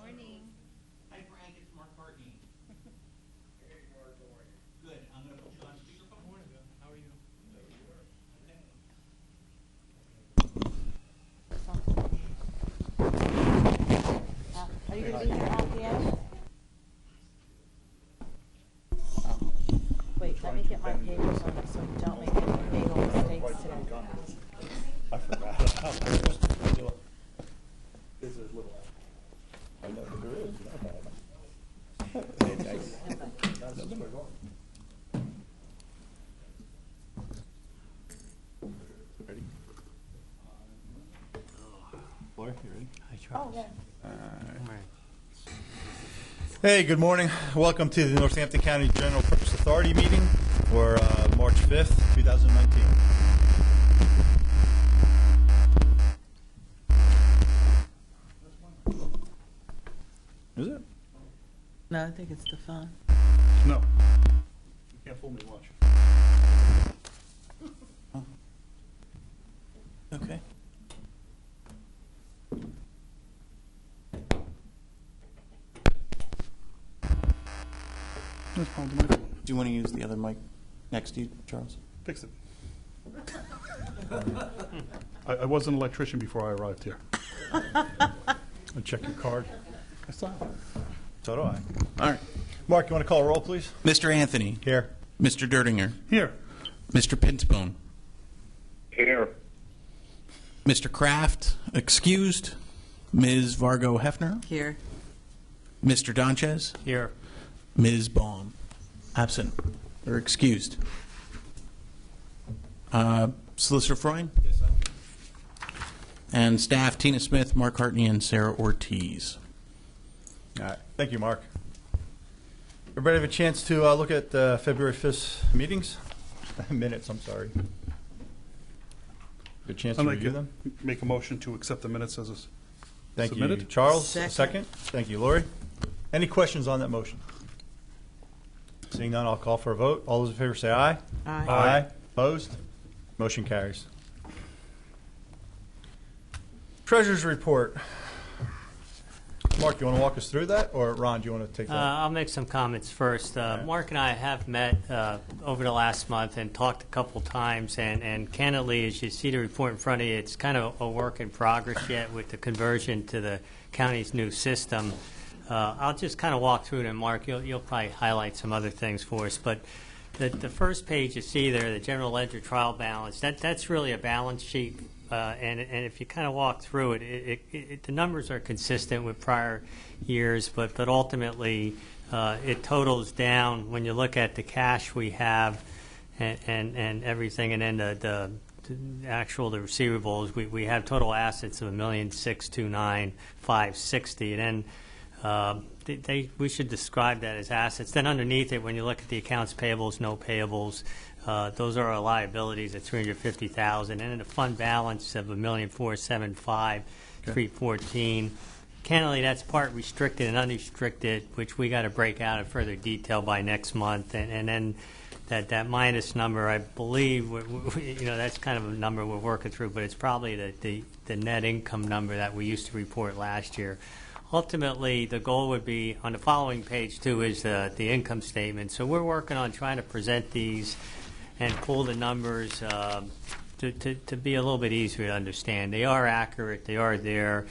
Morning. Hi Frank, it's Mark Bartney. Hey, Mark, how are you? Good, I'm going to put you on speakerphone. Morning, Bill. How are you? Are you going to be here at the end? Wait, let me get my papers on it so we don't make any fatal mistakes today. I forgot. This is little. I know, but there is. Hey, nice. That's where we're going. Ready? Laura, you ready? Oh, yeah. Hey, good morning. Welcome to the Northampton County General Purpose Authority meeting for March 5th, 2019. Is it? No, I think it's the phone. No. You can't fool me, watch. Okay. That's probably the mic. Do you want to use the other mic next to you, Charles? Fix it. I was an electrician before I arrived here. I'll check your card. I saw it. So do I. All right. Mark, you want to call a roll, please? Mr. Anthony. Here. Mr. Dertinger. Here. Mr. Pinsbone. Here. Mr. Kraft, excused. Ms. Vargo Hefner. Here. Mr. Donchez. Here. Ms. Baum, absent or excused. Solicitor Freund? Yes, sir. And staff, Tina Smith, Mark Hartney, and Sarah Ortiz. All right. Thank you, Mark. Everybody have a chance to look at February 5th meetings? Minutes, I'm sorry. Good chance to I'd like review to them? make a motion to accept the minutes as Thank you, submitted. Charles. Second. Second. Thank you, Lori. Any questions on that motion? Seeing none, I'll call for a vote. All those in favor say aye. Aye. Aye. Opposed? Motion carries. Treasurer's report. Mark, you want to walk us through that, or Ron, do you want to take that? I'll make some comments first. Mark and I have met over the last month and talked a couple times, and candidly, as you see the report in front of you, it's kind of a work in progress yet with the conversion to the county's new system. I'll just kind of walk through it, and Mark, you'll probably highlight some other things for us. But the first page you see there, the general ledger trial balance, that's really a balance sheet. And if you kind of walk through it, the numbers are consistent with prior years, but ultimately it totals down when you look at the cash we have and everything, and then the receivables. We have total assets of $1,629,560, and then we should describe that as assets. Then underneath it, when you look at the accounts payables, no payables, those are our liabilities at $350,000, and then a fund balance of $1,475,314. Candidly, that's part restricted and unrestricted, which we got to break out in further detail by next month, and then that minus number, I believe, that's kind of a number we're working through, but it's probably the net income number that we used to report last year. Ultimately, the goal would be, on the following page too, is the income statement. So we're working on trying to present these and pull the numbers to be a little bit easier to understand. They are accurate. They are there.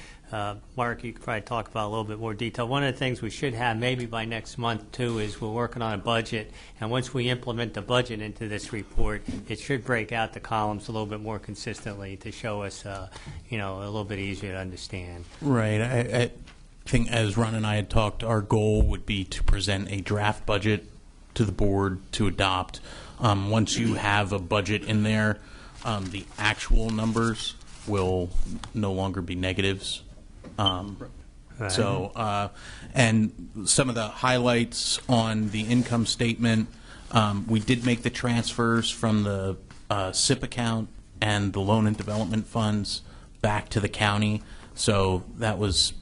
Mark, you could probably talk about a little bit more detail. One of the things we should have maybe by next month too is we're working on a budget, and once we implement the budget into this report, it should break out the columns a little bit more consistently to show us, a little bit easier to understand. Right. I think, as Ron and I had talked, our goal would be to present a draft budget to the board to adopt. Once you have a budget in there, the actual numbers will no longer be negatives. So, and some of the highlights on the income statement, we did make the transfers from the SIP account and the loan and development funds back to the county. So that was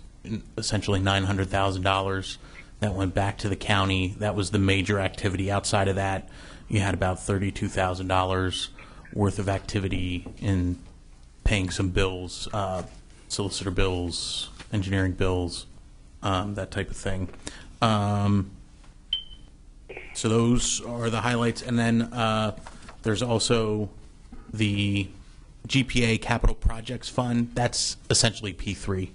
essentially $900,000 that went back to the county. That was the major activity. Outside of that, you had about $32,000 worth of activity in paying some bills, solicitor bills, engineering bills, that type of thing. So those are the highlights. And then there's also the GPA Capital Projects Fund. That's essentially P3.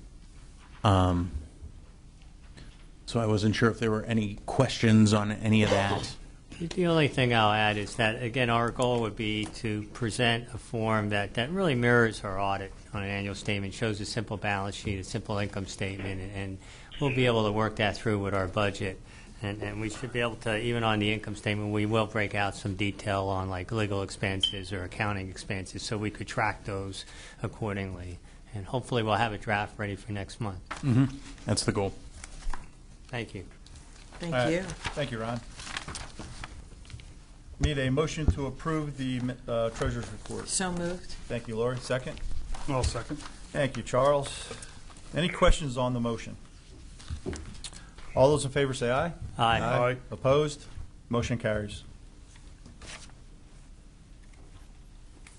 So I wasn't sure if there were any questions on any of that. The only thing I'll add is that, again, our goal would be to present a form that really mirrors our audit on an annual statement, shows a simple balance sheet, a simple income statement, and we'll be able to work that through with our budget. And we should be able to, even on the income statement, we will break out some detail on like legal expenses or accounting expenses so we could track those accordingly. And hopefully we'll have a draft ready for next month. That's the goal. Thank you. Thank All right. you. Thank you, Ron. Need a motion to approve the treasurer's report. So moved. Thank you, Lori. Second. I'll second. Thank you, Charles. Any questions on the motion? All those in favor say aye. Aye. Aye. Opposed? Motion carries.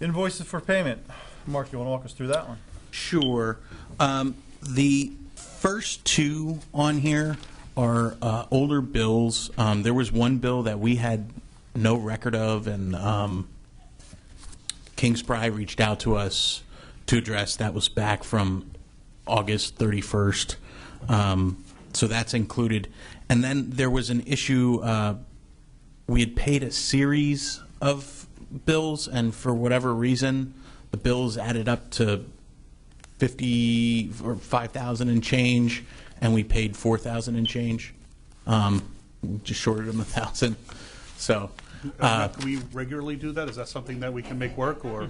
Invoices for payment. Mark, you want to walk us through that one? Sure. The first two on here are older bills. There was one bill that we had no record of, and Kingsbury reached out to us to address. That was back from August 31st. So that's included. And then there was an issue. We had paid a series of bills, and for whatever reason, the bills added up to 50 or 5,000 and change, and we paid 4,000 and change. Just shorted them 1,000. So, Can we regularly do that? Is that something that we can make work, or?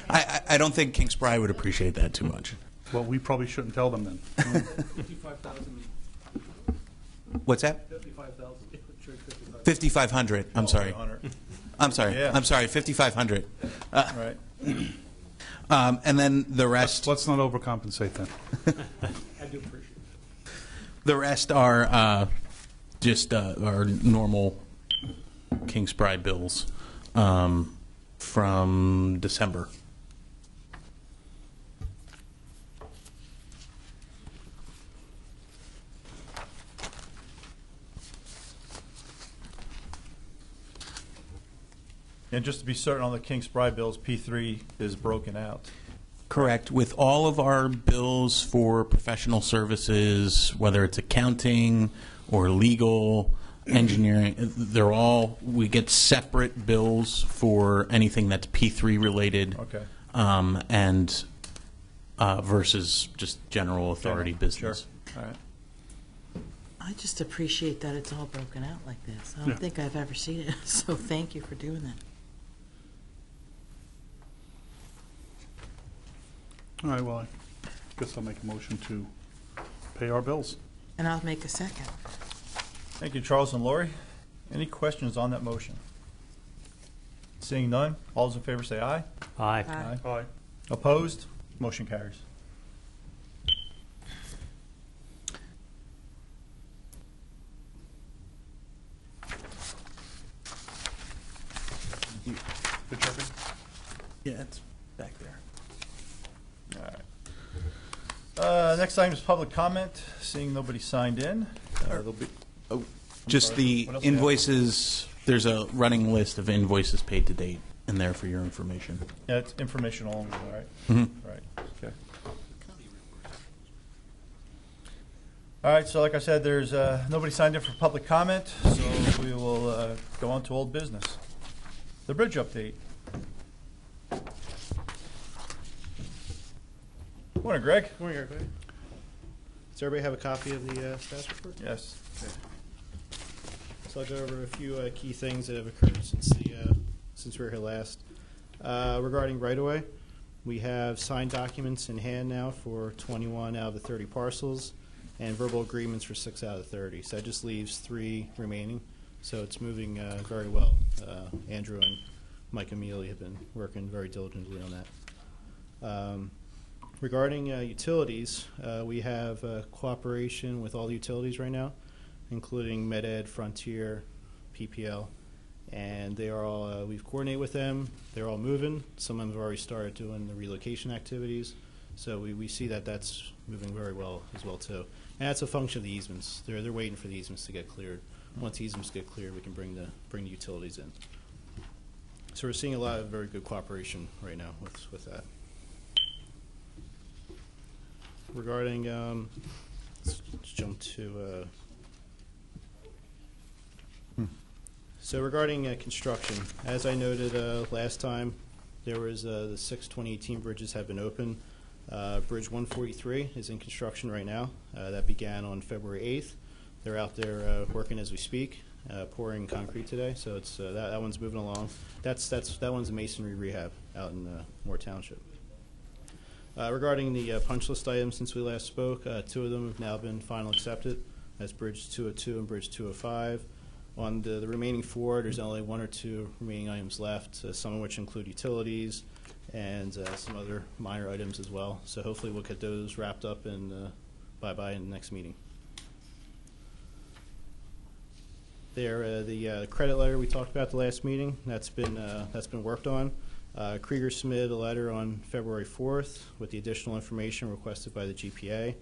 I don't think Kingsbury would appreciate that too much. Well, we probably shouldn't tell them then. 55,000. What's that? 55,000. 5,500. I'm sorry. Hunter. I'm sorry. Yeah. I'm sorry. 5,500. Right. And then the rest. Let's not overcompensate then. I do appreciate it. The rest are just our normal Kingsbury bills from December. And just to be certain on the Kingsbury bills, P3 is broken out. Correct. With all of our bills for professional services, whether it's accounting or legal, engineering, they're all, we get separate bills for anything that's P3 related. Okay. And versus just general authority business. Sure. All right. I just appreciate that it's all broken out like this. I don't think I've ever seen it, so thank you for doing that. All right, well, I guess I'll make a motion to pay our bills. And I'll make a second. Thank you, Charles and Lori. Any questions on that motion? Seeing none, all those in favor say aye. Aye. Aye. Aye. Opposed? Motion carries. Good job. Yeah, it's back there. All right. Next item is public comment. Seeing nobody signed in, there'll be. Oh, Just sorry. the What else do you have? invoices, there's a running list of invoices paid to date in there for your information. Yeah, it's informational only, all right? Mhm. Right, okay. All right, so like I said, there's nobody signed in for public comment, so we will go on to old business. The bridge update. Morning, Greg. Morning, everybody. Does everybody have a copy of the status report? Yes. So I'll go over a few key things that have occurred since we were here last. Regarding right-of-way, we have signed documents in hand now for 21 out of the 30 parcels, and verbal agreements for 6 out of the 30. So that just leaves 3 remaining. So it's moving very well. Andrew and Mike Amelia have been working very diligently on that. Regarding utilities, we have cooperation with all the utilities right now, including MedEd, Frontier, PPL, and they are all. We've coordinated with them. They're all moving. Some of them have already started doing the relocation activities. So we see that that's moving very well as well too. And that's a function of the easements. They're waiting for the easements to get cleared. Once easements get cleared, we can bring the utilities in. So we're seeing a lot of very good cooperation right now with that. Regarding, let's jump to, so regarding construction, as I noted last time, there was the 6 2018 bridges have been open. Bridge 143 is in construction right now. That began on February 8th. They're out there working as we speak, pouring concrete today. So it's that one's moving along. That one's a masonry rehab out in Moore Township. Regarding the punch list items, since we last spoke, 2 of them have now been final accepted. That's Bridge 202 and Bridge 205. On the remaining 4, there's only 1 or 2 remaining items left, some of which include utilities and some other minor items as well. So hopefully we'll get those wrapped up in by the next meeting. There, the credit letter we talked about the last meeting, that's been worked on. Krieger submitted a letter on February 4th with the additional information requested by the GPA,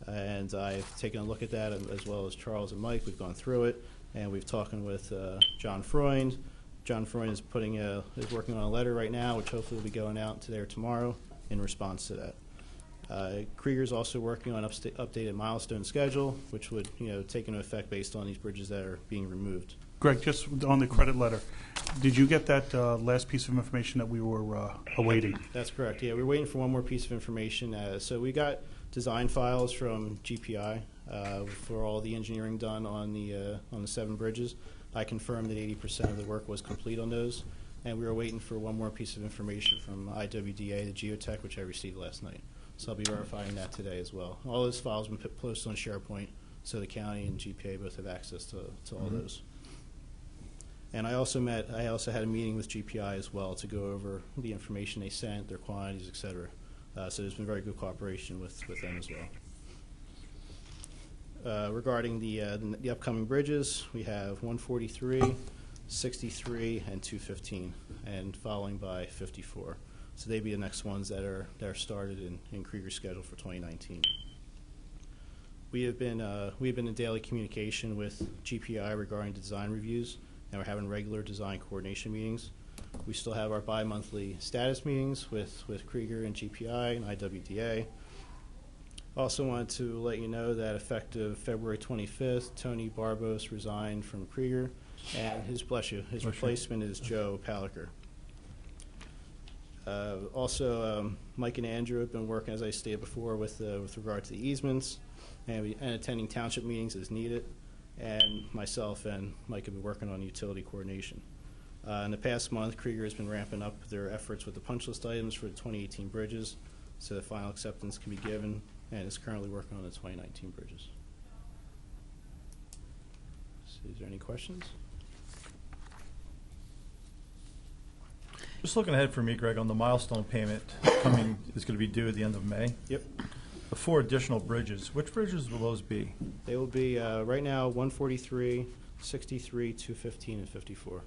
and I've taken a look at that as well as Charles and Mike. We've gone through it, and we've talking with John Freund. John Freund is working on a letter right now, which hopefully will be going out today or tomorrow in response to that. Krieger's also working on updated milestone schedule, which would take into effect based on these bridges that are being removed. Greg, just on the credit letter, did you get that last piece of information that we were awaiting? That's correct. Yeah, we're waiting for one more piece of information. So we got design files from GPI for all the engineering done on the 7 bridges. I confirmed that 80% of the work was complete on those, and we were waiting for one more piece of information from IWDA, the geotech, which I received last night. So I'll be verifying that today as well. All those files have been posted on SharePoint, so the county and GPA both have access to all those. And I also had a meeting with GPI as well to go over the information they sent, their quantities, et cetera. So there's been very good cooperation with them as well. Regarding the upcoming bridges, we have 143, 63, and 215, and following by 54. So they'd be the next ones that are started in Krieger's schedule for 2019. We have been in daily communication with GPI regarding the design reviews, and we're having regular design coordination meetings. We still have our bi-monthly status meetings with Krieger and GPI and IWDA. Also wanted to let you know that effective February 25th, Tony Barbos resigned from Krieger, and his replacement is Joe Paliker. Also, Mike and Andrew have been working, as I stated before, with regard to the easements and attending township meetings as needed. And myself and Mike have been working on utility coordination. In the past month, Krieger has been ramping up their efforts with the punch list items for the 2018 bridges, so the final acceptance can be given, and is currently working on the 2019 bridges. So is there any questions? Just looking ahead for me, Greg, on the milestone payment coming is going to be due at the end of May. Yep. The 4 additional bridges, which bridges will those be? They will be, right now, 143, 63, 215, and 54.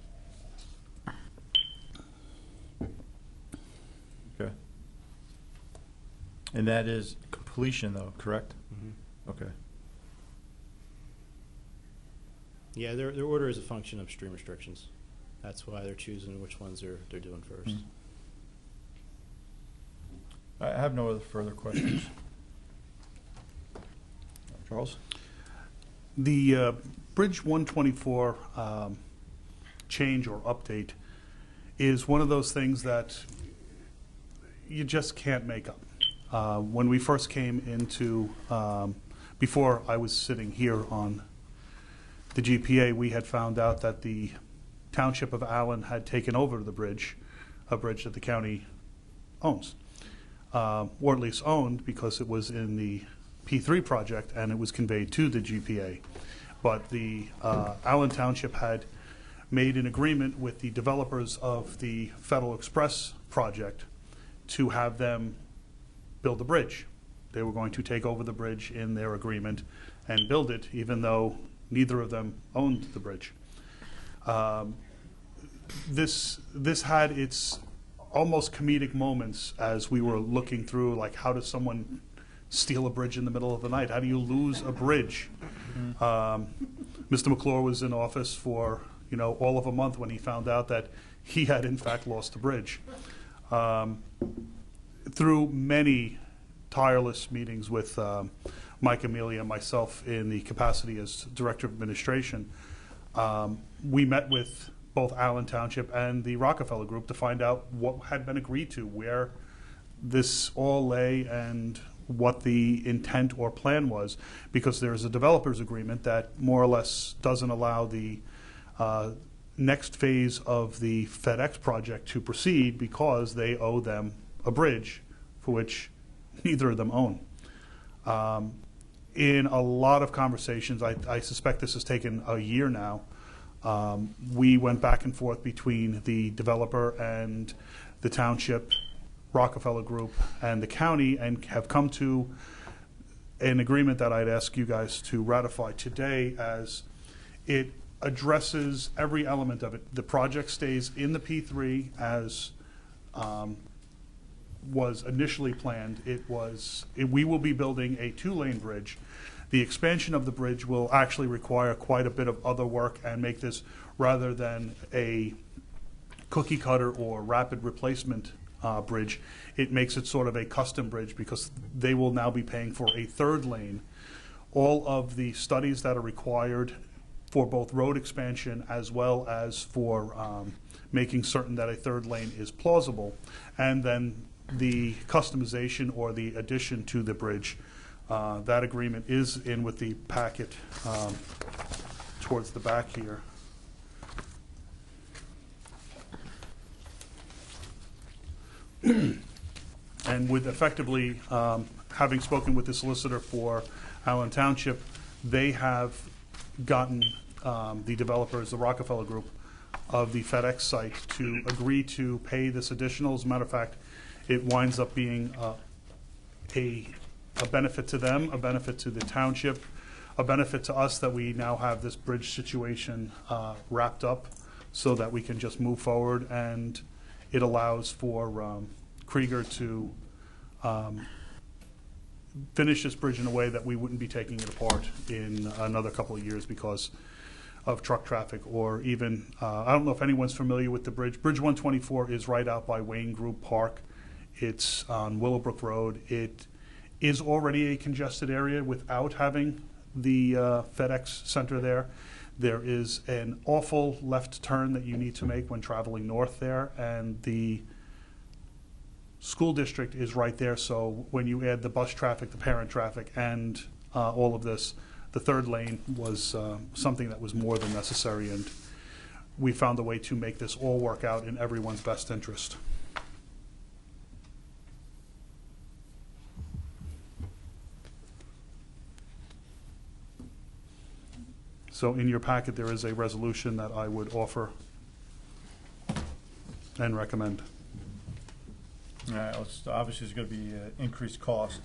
Okay. And that is completion, though, correct? Mm-hmm. Okay. Yeah, their order is a function of stream restrictions. That's why they're choosing which ones they're doing first. I have no other further questions. Charles? The Bridge 124 change or update is one of those things that you just can't make up. When we first came into, before I was sitting here on the GPA, we had found out that the Township of Allen had taken over the bridge, a bridge that the county owns, or at least owned because it was in the P3 project and it was conveyed to the GPA. But the Allen Township had made an agreement with the developers of the Federal Express project to have them build the bridge. They were going to take over the bridge in their agreement and build it, even though neither of them owned the bridge. This had its almost comedic moments as we were looking through, like, how does someone steal a bridge in the middle of the night? How do you lose a bridge? Mr. McClure was in office for, all of a month when he found out that he had in fact lost a bridge. Through many tireless meetings with Mike Amelia and myself in the capacity as Director of Administration, we met with both Allen Township and the Rockefeller Group to find out what had been agreed to, where this all lay, and what the intent or plan was, because there's a developers agreement that more or less doesn't allow the next phase of the FedEx project to proceed because they owe them a bridge for which neither of them own. In a lot of conversations, I suspect this has taken a year now, we went back and forth between the developer and the township, Rockefeller Group, and the county, and have come to an agreement that I'd ask you guys to ratify today, as it addresses every element of it. The project stays in the P3 as was initially planned. We will be building a 2-lane bridge. The expansion of the bridge will actually require quite a bit of other work and make this, rather than a cookie cutter or rapid replacement bridge, it makes it sort of a custom bridge, because they will now be paying for a 3rd lane. All of the studies that are required for both road expansion as well as for making certain that a 3rd lane is plausible, and then the customization or the addition to the bridge. That agreement is in with the packet towards the back here. And with effectively, having spoken with the solicitor for Allen Township, they have gotten the developers, the Rockefeller Group of the FedEx site, to agree to pay this additional. As a matter of fact, it winds up being a benefit to them, a benefit to the township, a benefit to us, that we now have this bridge situation wrapped up so that we can just move forward, and it allows for Krieger to finish this bridge in a way that we wouldn't be taking it apart in another couple of years because of truck traffic, or even, I don't know if anyone's familiar with the bridge. Bridge 124 is right out by Wayne Group Park. It's on Willowbrook Road. It is already a congested area without having the FedEx center there. There is an awful left turn that you need to make when traveling north there, and the school district is right there. So when you add the bus traffic, the parent traffic, and all of this, the 3rd lane was something that was more than necessary, and we found a way to make this all work out in everyone's best interest. So in your packet, there is a resolution that I would offer and recommend. All right, obviously there's going to be increased cost.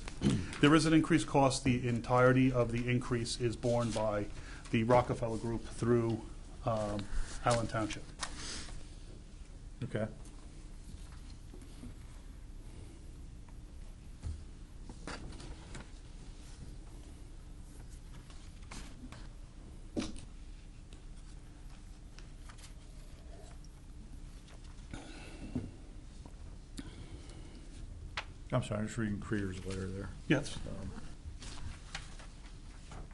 There is an increased cost. The entirety of the increase is borne by the Rockefeller Group through Allen Township. Okay. I'm sorry, I'm just reading Krieger's letter there. Yes.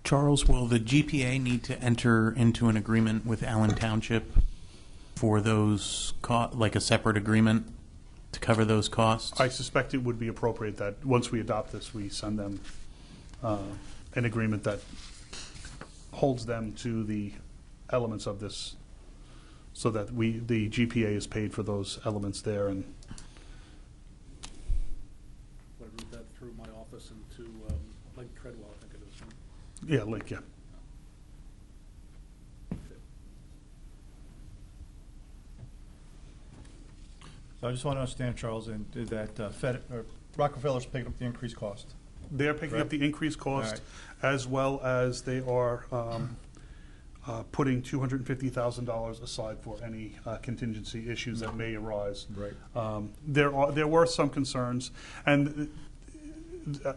Charles, will the GPA need to enter into an agreement with Allen Township for those, like a separate agreement to cover those costs? I suspect it would be appropriate that once we adopt this, we send them an agreement that holds them to the elements of this, so that the GPA is paid for those elements there. And I read that through my office and to Mike Treadwell, I think it is. yeah, Link, yeah. So I just want to understand, Charles, and that Rockefeller's picking up the increased cost. They're picking up the increased cost, All right. as well as they are putting $250,000 aside for any contingency issues that may arise. Right. There were some concerns, and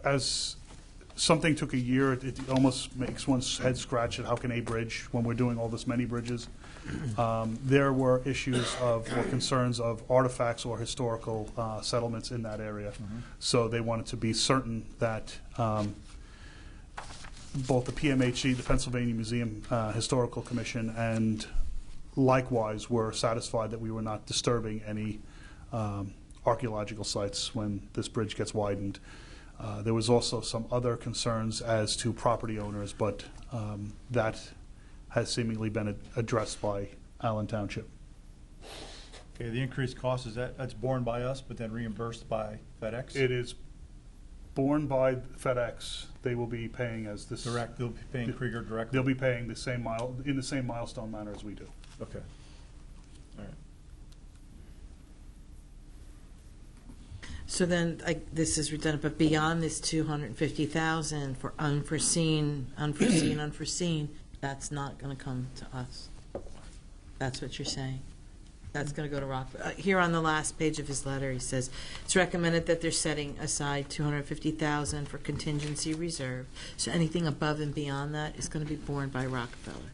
as something took a year, it almost makes one's head scratch at how can a bridge, when we're doing all this many bridges. There were issues or concerns of artifacts or historical settlements in that area. So they wanted to be certain that both the PMHC, the Pennsylvania Museum Historical Commission, and likewise were satisfied that we were not disturbing any archaeological sites when this bridge gets widened. There was also some other concerns as to property owners, but that has seemingly been addressed by Allen Township. Okay, the increased cost, that's borne by us, but then reimbursed by FedEx? It is borne by FedEx. They will be paying as this. Direct, they'll be paying Krieger directly? They'll be paying the same in the same milestone manner as we do. Okay. All right. So then, this is redundant, but beyond this 250,000 for unforeseen, that's not going to come to us. That's what you're saying. That's going to go to Rockville. Here on the last page of his letter, he says, it's recommended that they're setting aside $250,000 for contingency reserve. So anything above and beyond that is going to be borne by Rockefeller.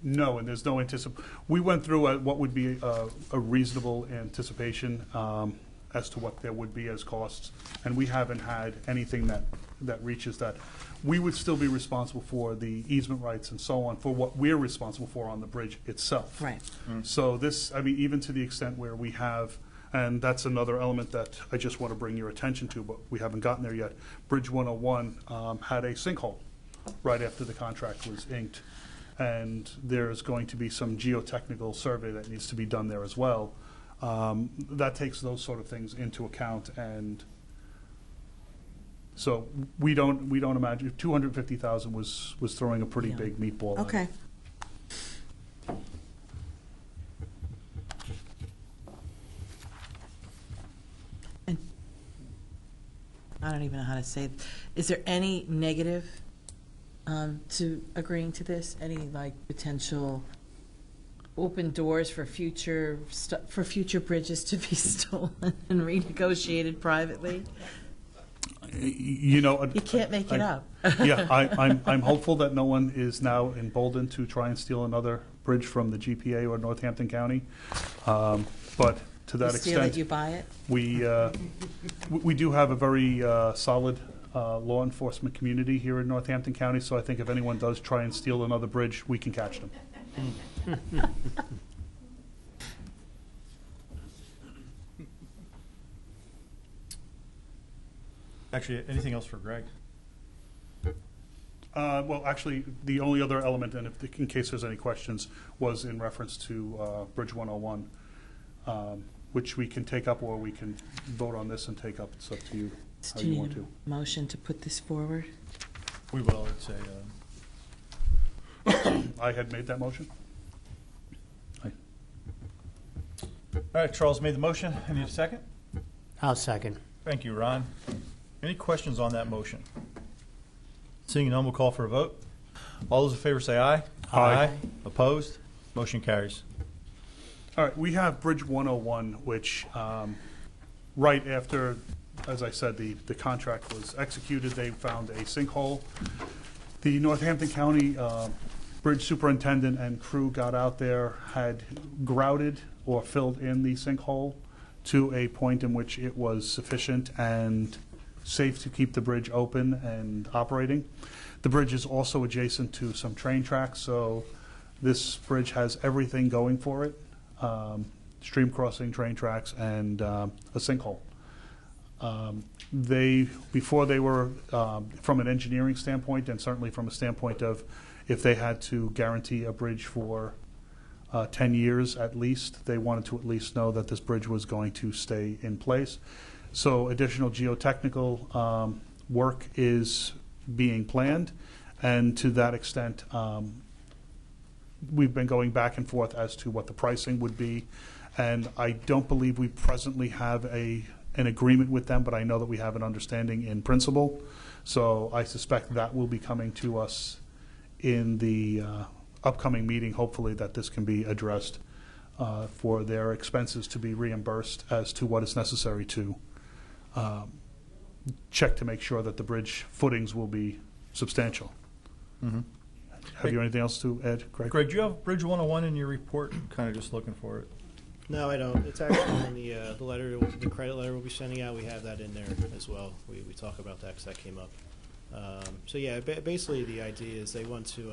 No, and there's no anticipation. We went through what would be a reasonable anticipation as to what there would be as costs, and we haven't had anything that reaches that. We would still be responsible for the easement rights and so on for what we're responsible for on the bridge itself. Right. So this, I mean, even to the extent where we have, and that's another element that I just want to bring your attention to, but we haven't gotten there yet. Bridge 101 had a sinkhole right after the contract was inked, and there's going to be some geotechnical survey that needs to be done there as well. That takes those sort of things into account, and so we don't imagine 250,000 was throwing a pretty Yeah. big meatball. on it. Okay. And I don't even know how to say it. Is there any negative to agreeing to this? Any potential open doors for future bridges to be stolen and renegotiated privately? You know, You can't make it up. Yeah, I'm hopeful that no one is now emboldened to try and steal another bridge from the GPA or Northampton County. But to that You steal it, extent, you buy it? we do have a very solid law enforcement community here in Northampton County, so I think if anyone does try and steal another bridge, we can catch them. Actually, anything else for Greg? Well, actually, the only other element, and in case there's any questions, was in reference to Bridge 101, which we can take up, or we can vote on this and take up. It's up to you how Do you you want need to. a motion to put this forward? We will, I'd say. I had made that motion. All right, Charles made the motion. I need a second. I'll second. Thank you, Ron. Any questions on that motion? Seeing none, we'll call for a vote. All those in favor say aye. Aye. Opposed? Motion carries. All right, we have Bridge 101, which right after, as I said, the contract was executed, they found a sinkhole. The Northampton County bridge superintendent and crew got out there, had grouted or filled in the sinkhole to a point in which it was sufficient and safe to keep the bridge open and operating. The bridge is also adjacent to some train tracks, so this bridge has everything going for it. Stream crossing, train tracks, and a sinkhole. Before they were, from an engineering standpoint, and certainly from a standpoint of if they had to guarantee a bridge for 10 years at least, they wanted to at least know that this bridge was going to stay in place. So additional geotechnical work is being planned, and to that extent, we've been going back and forth as to what the pricing would be, and I don't believe we presently have an agreement with them, but I know that we have an understanding in principle. So I suspect that will be coming to us in the upcoming meeting, hopefully, that this can be addressed for their expenses to be reimbursed as to what is necessary to check to make sure that the bridge footings will be substantial. Have you anything else to add, Greg? Greg, do you have Bridge 101 in your report? Kind of just looking for it. No, I don't. It's actually in the letter, the credit letter we'll be sending out. We have that in there as well. We talk about that because that came up. So yeah, basically the idea is they want to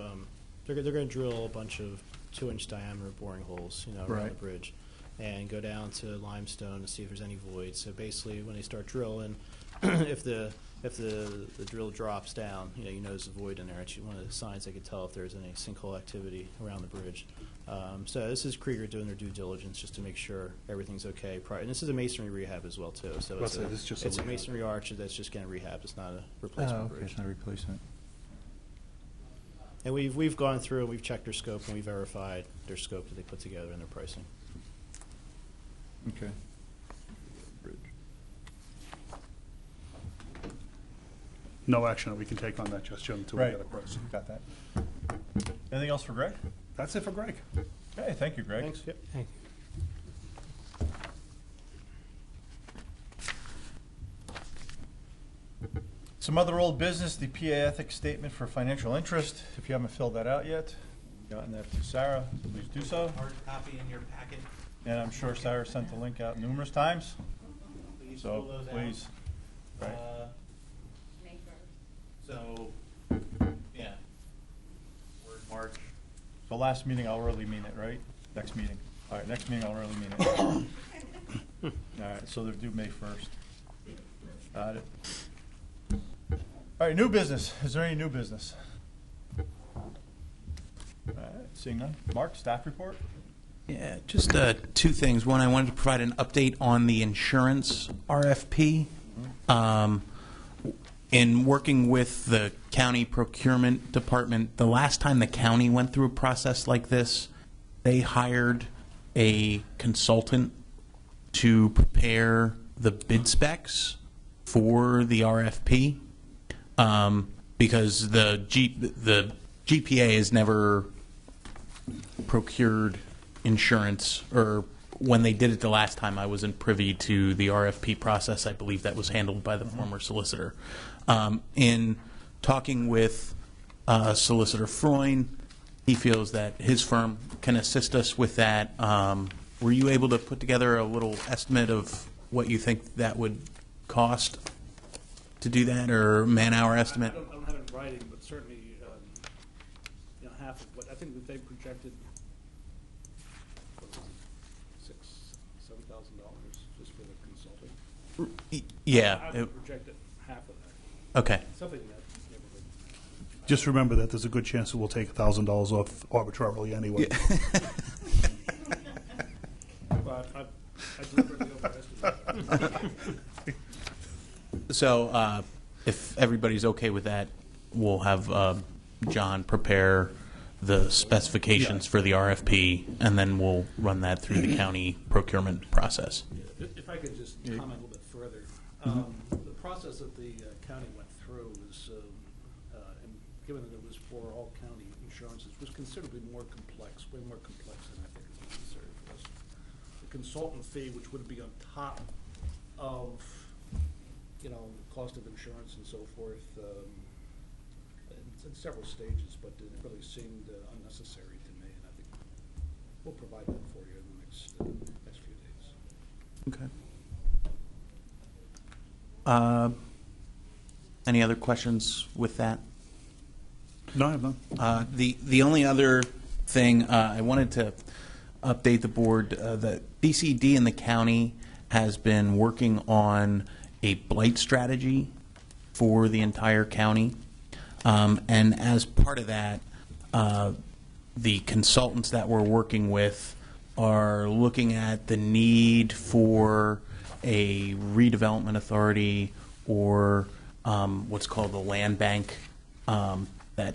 they're going to drill a bunch of 2-inch diameter boring holes, around the Right. bridge, and go down to limestone to see if there's any voids. So basically, when they start drilling, if the drill drops down, you notice a void in there. It's one of the signs they could tell if there's any sinkhole activity around the bridge. So this is Krieger doing their due diligence just to make sure everything's okay. And this is a masonry rehab as well too. So Let's say this is just a it's a rehab. masonry arch that's just getting rehabbed. It's not a replacement bridge. It's not a replacement. And we've gone through and we've checked their scope and we verified their scope that they put together and their pricing. Okay. Bridge. No action that we can take on that just yet until we Right. get a price. Got that. Anything else for Greg? That's it for Greg. Okay, thank you, Greg. Thanks. Yep. Some other old business, the PA ethics statement for financial interest. If you haven't filled that out yet, gotten that to Sarah, please do so. Hard copy in your packet. And I'm sure Sarah sent the link out numerous times. Please So, please. Right. So, yeah. Word March. So last meeting, I'll really mean it, right? Next meeting. All right, next meeting, I'll really mean it. All right, so they're due May 1st. Got it. All right, new business. Is there any new business? All right, seeing none. Mark, staff report? Yeah, just two things. One, I wanted to provide an update on the insurance RFP. In working with the county procurement department, the last time the county went through a process like this, they hired a consultant to prepare the bid specs for the RFP, because the GPA has never procured insurance, or when they did it the last time, I wasn't privy to the RFP process. I believe that was handled by the former solicitor. In talking with Solicitor Freund, he feels that his firm can assist us with that. Were you able to put together a little estimate of what you think that would cost to do that, or man-hour estimate? I don't have it in writing, but certainly, half of what, I think that they projected, what was it, $6,000-$7,000 just for the consulting. Yeah. I would project it half of that, Okay. something in that neighborhood. Just remember that there's a good chance that we'll take $1,000 off arbitrarily anyway. But I deliberately overestimated. So, if everybody's okay with that, we'll have John prepare the specifications for the RFP, and then we'll run that through the county procurement process. If I could just comment a little bit further. The process that the county went through was, and given that it was for all county insurances, was considerably more complex, way more complex than I think is necessary for us. The consultant fee, which would be on top of, the cost of insurance and so forth, in several stages, but it really seemed unnecessary to me, and I think we'll provide that for you in the next few days. Okay. Any other questions with that? No, I have none. The only other thing I wanted to update the board, the DCD in the county has been working on a blight strategy for the entire county. And as part of that, the consultants that we're working with are looking at the need for a redevelopment authority, or what's called the land bank, that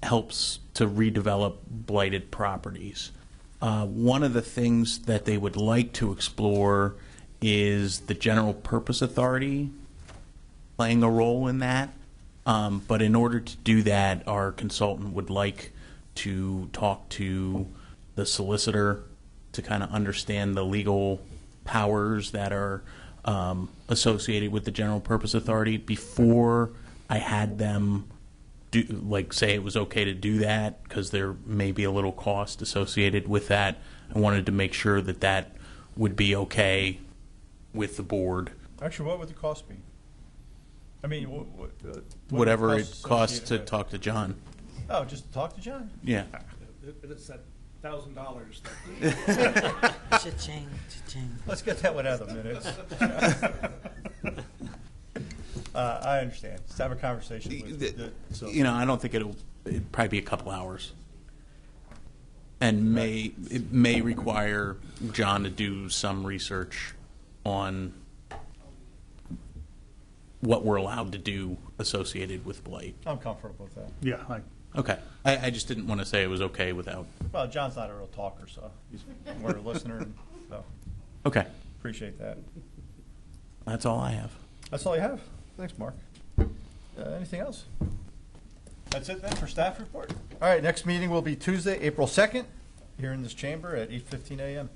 helps to redevelop blighted properties. One of the things that they would like to explore is the general purpose authority playing a role in that. But in order to do that, our consultant would like to talk to the solicitor to kind of understand the legal powers that are associated with the general purpose authority before I had them do, like, say it was okay to do that, because there may be a little cost associated with that. I wanted to make sure that that would be okay with the board. Actually, what would the cost be? I mean, what are the Whatever it costs costs to associated with- talk to John. Oh, just to talk to John? Yeah. But it's that $1,000 Cha-ching, cha-ching. Let's get that one out of the minutes. I understand. Let's have a conversation with the. You know, I don't think it'd probably be a couple hours. And it may require John to do some research on what we're allowed to do associated with blight. I'm comfortable with that. Yeah, Okay. I just didn't want to say it was okay without. Well, John's not a real talker, so he's more a listener, so Okay. appreciate that. That's all I have. That's all you have? Thanks, Mark. Anything else? That's it then for staff report? All right, next meeting will be Tuesday, April 2nd, here in this chamber at 8:15 a.m.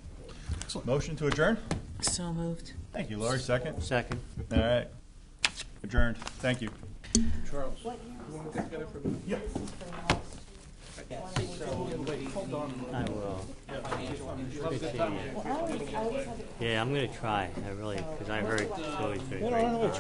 Motion to adjourn? So moved. Thank you, Laurie. Second? Second. All right. Adjourned. Thank you. Charles, you want to get together for a minute? Yeah. Hold on. I will. Have a good time. Yeah, I'm going to try. I really, because I heard it's always been a great time.